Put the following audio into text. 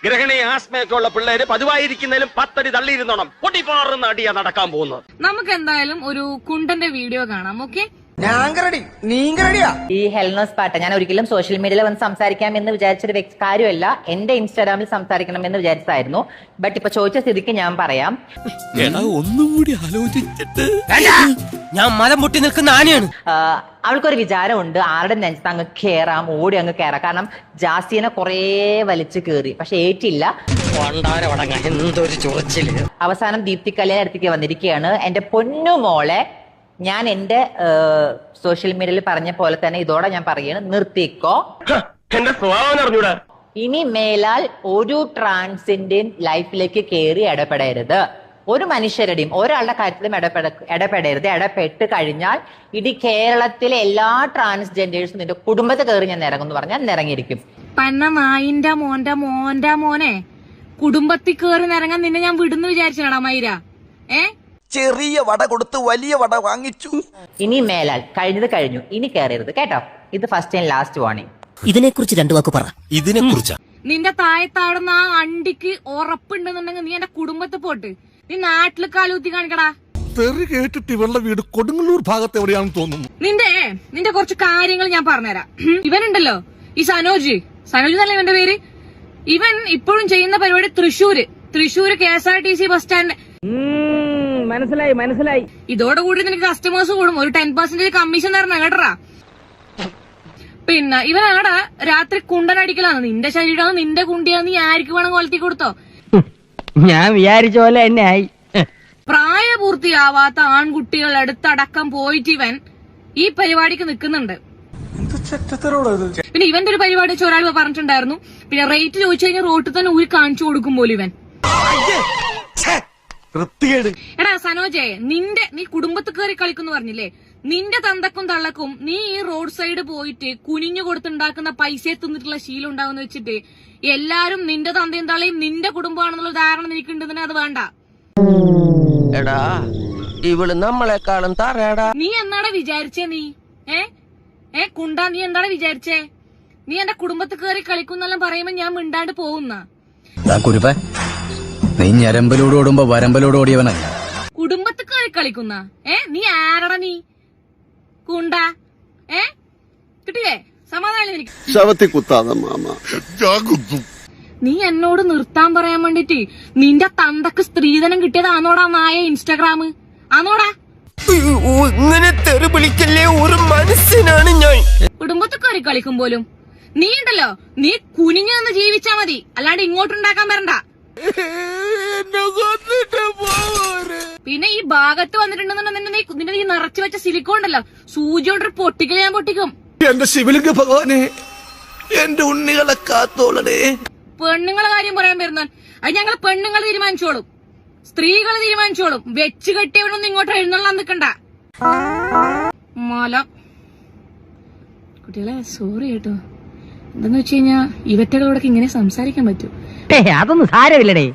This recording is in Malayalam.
ഗ്രഹണി ആസ്മയൊക്കെ ഉള്ള പിള്ളേര് പതിവായിരിക്കുന്നതിലും 10 അടി തള്ളിയിരുന്നോണം പൊട്ടിപ്പാറുന്ന അടിയാ നടക്കാൻ പോകുന്നത്. നമുക്ക് എന്തായാലും ഒരു കുണ്ടന്റെ വീഡിയോ കാണാം. ഓക്കെ, ഈ ഹെൽനോസ് പാട്ട് ഞാൻ ഒരിക്കലും സോഷ്യൽ മീഡിയയിൽ വന്ന് സംസാരിക്കാമെന്ന് വിചാരിച്ചൊരു കാര്യമല്ല. എന്റെ ഇൻസ്റ്റാഗ്രാമിൽ സംസാരിക്കണമെന്ന് വിചാരിച്ചതായിരുന്നു. ബട്ട് ഇപ്പൊ ചോദിച്ച സ്ഥിതിക്ക് ഞാൻ പറയാം. ഒന്നും കൂടി ആലോചിച്ചിട്ട് ഞാൻ മലം പൊട്ടി നിൽക്കുന്ന ആനയാണ്. അവൾക്കൊരു വിചാരമുണ്ട് ആരുടെ നെഞ്ചത്ത് അങ്ങ് കയറാം, ഓടി അങ്ങ് കയറാം. കാരണം ജാസിനെ കുറേ വലിച്ചു കയറി, പക്ഷെ ഏറ്റില്ല. അവസാനം ദീപ്തി കല്യാൺ അടുത്തേക്ക് വന്നിരിക്കുകയാണ്. എന്റെ പൊന്നു മോളെ, ഞാൻ എന്റെ സോഷ്യൽ മീഡിയയിൽ പറഞ്ഞ പോലെ തന്നെ ഇതോടെ ഞാൻ പറയാണ്, നിർത്തിക്കോ. ഇനി മേലാൽ ഒരു ട്രാൻസിന്റെയും ലൈഫിലേക്ക് കയറി ഇടപെടരുത്. ഒരു മനുഷ്യരുടെയും ഒരാളുടെ കാര്യത്തിലും ഇടപെടരുത്. ഇടപെട്ട് കഴിഞ്ഞാൽ ഇടി കേരളത്തിലെ എല്ലാ ട്രാൻസ്ജെൻഡേഴ്സും നിന്റെ കുടുംബത്തെ കയറി ഞാൻ ഇറങ്ങും എന്ന് പറഞ്ഞാൽ ഇറങ്ങിയിരിക്കും. പന്ന നായിന്റെ മോന്റെ മോനെ കുടുംബത്തിൽ കയറി ഇറങ്ങാൻ നിന്നെ ഞാൻ വിടുന്നു വിചാരിച്ചാടാ മൈര? ചെറിയ വട കൊടുത്ത് വലിയ വട വാങ്ങിച്ചു. ഇനി മേലാൽ കഴിഞ്ഞത് കഴിഞ്ഞു, ഇനി കയറരുത് കേട്ടോ. ഇത് ഫസ്റ്റ് ആൻഡ് ലാസ്റ്റ് വാർണിംഗ്. ഇതിനെ കുറിച്ച് 2 വാക്ക് പറ. ഇതിനെ കുറിച്ച് നിന്റെ താഴത്താടുന്ന ആ അണ്ടിക്ക് ഉറപ്പുണ്ടെന്നുണ്ടെങ്കിൽ നീ എന്റെ കുടുംബത്തെ പോട്ട് നീ നാട്ടില് കാലൂത്തി കാണിക്കടാ. തെറി കേട്ടിട്ട് ഇവളുടെ വീട് കൊടുങ്ങല്ലൂർ ഭാഗത്ത് എവിടെയാണെന്ന് തോന്നുന്നു. നിന്റെ കുറച്ച് കാര്യങ്ങൾ ഞാൻ പറഞ്ഞുതരാം. ഇവനുണ്ടല്ലോ ഈ സനോജ് എന്നല്ല ഇവന്റെ പേര്. ഇവൻ ഇപ്പോഴും ചെയ്യുന്ന പരിപാടി തൃശ്ശൂര് KSRTC ബസ് സ്റ്റാൻഡ്. മനസ്സിലായി. ഇതോടുകൂടി നിനക്ക് കസ്റ്റമേഴ്സ് കൂടും. ഒരു 10% കമ്മീഷൻ തരണം കേട്ടറാ. പിന്നെ ഇവൻ അവിടെ രാത്രി കുണ്ടനടിക്കലാണ്. നിന്റെ ശരീരമാണ് നിന്റെ കുണ്ടിയാന്ന് നീ ആർക്ക് വേണം കൊലത്തി കൊടുത്തോ. ഞാൻ വിചാരിച്ച പോലെ തന്നെ ആയി. പ്രായപൂർത്തിയാവാത്ത ആൺകുട്ടികൾ അടുത്തടക്കം പോയിട്ട് ഇവൻ ഈ പരിപാടിക്ക് നിൽക്കുന്നുണ്ട്. പിന്നെ ഇവന്റെ ഒരു പരിപാടി വെച്ച് ഒരാൾ പറഞ്ഞിട്ടുണ്ടായിരുന്നു, പിന്നെ റേറ്റ് ചോദിച്ചു കഴിഞ്ഞാൽ റോട്ടിൽ തന്നെ ഊരി കാണിച്ചു കൊടുക്കും പോലും ഇവൻ. എടാ സനോജേ, നീ കുടുംബത്തിൽ കയറി കളിക്കുന്നു പറഞ്ഞില്ലേ? നിന്റെ തന്തക്കും തള്ളക്കും നീ ഈ റോഡ് സൈഡ് പോയിട്ട് കുനിഞ്ഞു കൊടുത്തുണ്ടാക്കുന്ന പൈസയെ തിന്നിട്ടുള്ള ശീലം ഉണ്ടാവുന്ന വെച്ചിട്ട് എല്ലാരും നിന്റെ തന്തയും തള്ളയും നിന്റെ കുടുംബമാണെന്നുള്ള ധാരണ നിനക്കുണ്ടെന്നെ അത് വേണ്ട. എടാ ഇവള് നമ്മളെക്കാളും തറയടാ. നീ എന്നാടാ വിചാരിച്ചേ? നീ കുണ്ടാ, നീ എന്താണ് വിചാരിച്ചേ? നീ എന്റെ കുടുംബത്തിൽ കയറി കളിക്കുന്നെല്ലാം പറയുമ്പോ ഞാൻ മിണ്ടാണ്ട് പോകുന്ന നീ ഞരമ്പലോട് ഓടുമ്പോ വരമ്പലോട് ഓടിയവനല്ല. കുടുംബത്തിൽ കയറി കളിക്കുന്ന നീ ആരടാ? നീ കുണ്ടാ കിട്ടില്ലേ? സമാധാനം എനിക്ക്. നീ എന്നോട് നിർത്താൻ പറയാൻ വേണ്ടിട്ട് നിന്റെ തന്തക്ക് സ്ത്രീധനം കിട്ടിയതാണോടാ നായ ഇൻസ്റ്റാഗ്രാം? ആണോടാ? ഇങ്ങനെ തെറി വിളിക്കല്ലേ, ഒരു മനസ്സിനാണ് ഞാൻ. കുടുംബത്തിൽ കയറി കളിക്കും പോലും നീ ഉണ്ടല്ലോ, നീ കുനിഞ്ഞു നിന്ന് ജീവിച്ചാ മതി, അല്ലാണ്ട് ഇങ്ങോട്ടുണ്ടാക്കാൻ വരണ്ട. പിന്നെ ഈ ഭാഗത്ത് വന്നിട്ടുണ്ടെന്നുണ്ടെങ്കിൽ നിന്റെ ഈ നിറച്ചു വെച്ച സിലിക്കോണ്ടല്ലോ, സൂചി കൊണ്ട് പൊട്ടിക്കൽ ഞാൻ പൊട്ടിക്കും. എന്റെ ശിവലിംഗ ഭഗവാനെ, എന്റെ ഉണ്ണികളെ കാത്തോളണേ. പെണ്ണുങ്ങളെ കാര്യം പറയാൻ വരുന്നാൽ അത് ഞങ്ങൾ പെണ്ണുങ്ങൾ തീരുമാനിച്ചോളും, സ്ത്രീകൾ തീരുമാനിച്ചോളും. വെച്ച് കെട്ടിയവരൊന്നും ഇങ്ങോട്ട് എഴുന്നള്ളാൻ നിൽക്കണ്ട. മോല കുട്ടികളെ സോറി കേട്ടോ. എന്താന്ന് വെച്ച് കഴിഞ്ഞാ ഇവറ്റകളോടൊക്കെ ഇങ്ങനെ സംസാരിക്കാൻ പറ്റൂ? അതൊന്നും സാരമില്ലടേ.